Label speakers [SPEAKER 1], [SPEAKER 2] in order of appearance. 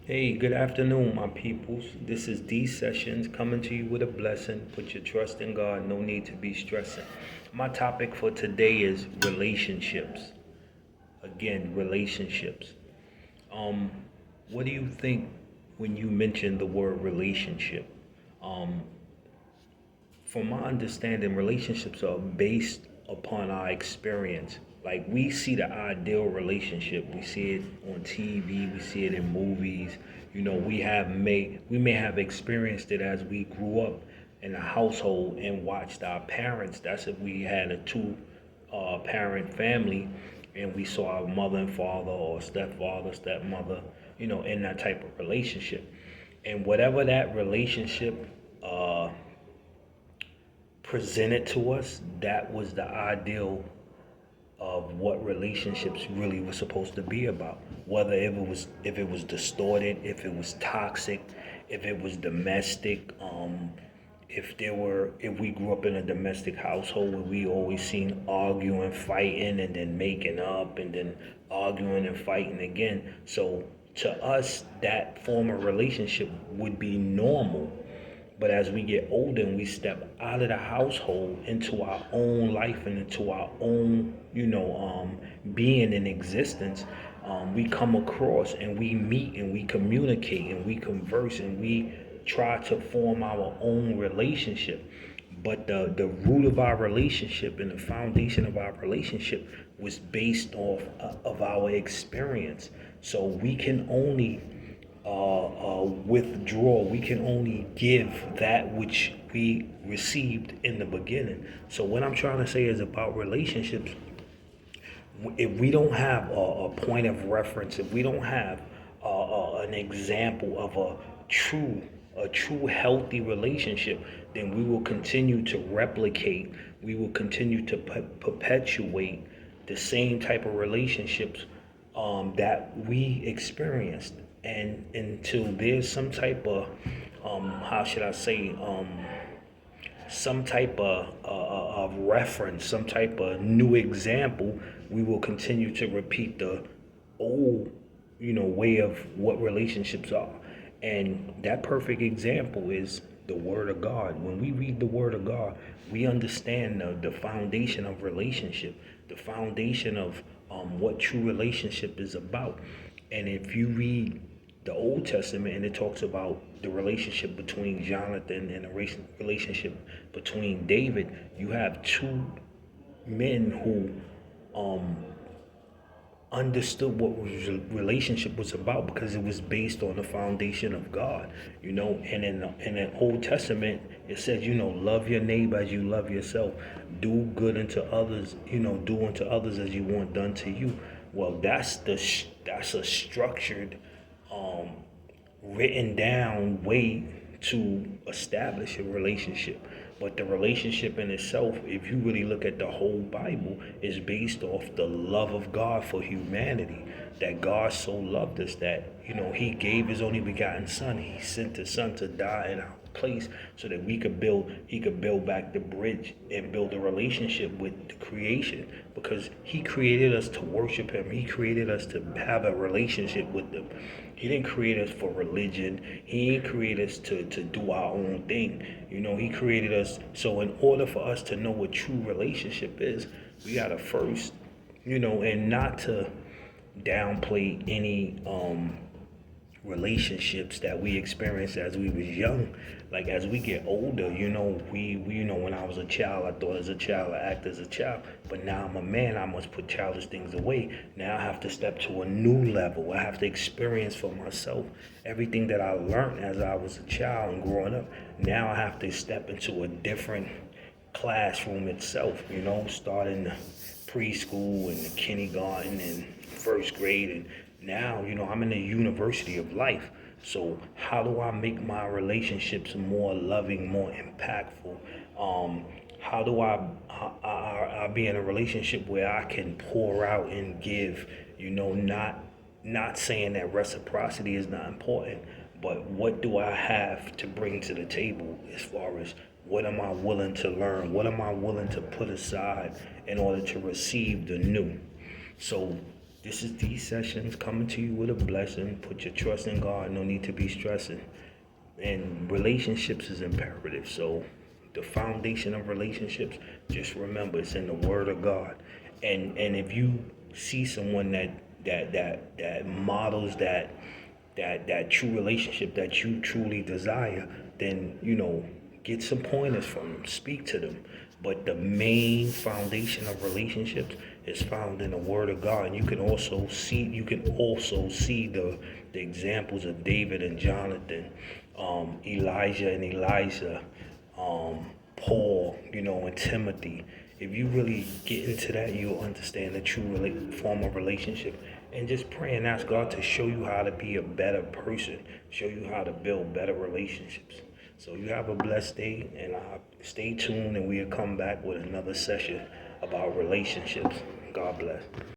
[SPEAKER 1] Hey, good afternoon, my peoples. This is D Sessions coming to you with a blessing. Put your trust in God, no need to be stressing. My topic for today is relationships. Again, relationships. Um, what do you think when you mention the word relationship? Um, from my understanding, relationships are based upon our experience. Like we see the ideal relationship, we see it on TV, we see it in movies. We may have experienced it as we grew up in a household and watched our parents. That's if we had a two parent family and we saw our mother and father or stepfather, stepmother, in that type of relationship. And whatever that relationship presented to us, that was the ideal of what relationships really were supposed to be about. Whether if it was distorted, if it was toxic, if it was domestic, if we grew up in a domestic household where we always seen arguing, fighting, and then making up, and then arguing and fighting again. So to us, that form of relationship would be normal. But as we get older and we step out of the household into our own life and into our own, being in existence, we come across and we meet and we communicate and we converse and we try to form our own relationship. But the root of our relationship and the foundation of our relationship was based off of our experience. So we can only withdraw. We can only give that which we received in the beginning. So what I'm trying to say is about relationships. If we don't have a point of reference, if we don't have an example of a true healthy relationship, then we will continue to replicate. We will continue to perpetuate the same type of relationships that we experienced, and until there's some type of how should I say some type of reference, some type of new example, we will continue to repeat the old, way of what relationships are. And that perfect example is the Word of God. When we read the Word of God, we understand the foundation of relationship, the foundation of what true relationship is about. And if you read the Old Testament and it talks about the relationship between Jonathan and the relationship between David, you have two men who um, understood what relationship was about because it was based on the foundation of God, And in the Old Testament, it says, love your neighbor as you love yourself. Do good unto others, do unto others as you want done to you. Well, that's a structured, um, written down way to establish a relationship. But the relationship in itself, if you really look at the whole Bible, is based off the love of God for humanity. That God so loved us that, he gave his only begotten son. He sent his son to die in our place so that he could build back the bridge and build a relationship with the creation, because he created us to worship him. He created us to have a relationship with him. He didn't create us for religion. He didn't create us to do our own thing. He created us. So in order for us to know what true relationship is, we gotta first, and not to downplay any relationships that we experienced as we was young. Like as we get older, when I was a child, I thought as a child, I act as a child. But now I'm a man, I must put childish things away. Now I have to step to a new level. I have to experience for myself everything that I learned as I was a child and growing up. Now I have to step into a different classroom itself, starting preschool and the kindergarten and first grade, and now I'm in the university of life. So how do I make my relationships more loving, more impactful? How do I be in a relationship where I can pour out and give? Not saying that reciprocity is not important, but what do I have to bring to the table as far as what am I willing to learn? What am I willing to put aside in order to receive the new? So This is these sessions coming to you with a blessing. Put your trust in God. No need to be stressing. And relationships is imperative. So the foundation of relationships, just remember, it's in the Word of God. And if you see someone that models that true relationship that you truly desire, then get some pointers from them, speak to them. But the main foundation of relationships is found in the Word of God. And you can also see the examples of David and Jonathan, Elijah and Elijah, Paul, and Timothy. If you really get into that, you'll understand the true form of relationship. And just pray and ask God to show you how to be a better person, show you how to build better relationships. So you have a blessed day, and stay tuned, and we'll come back with another session about relationships. God bless.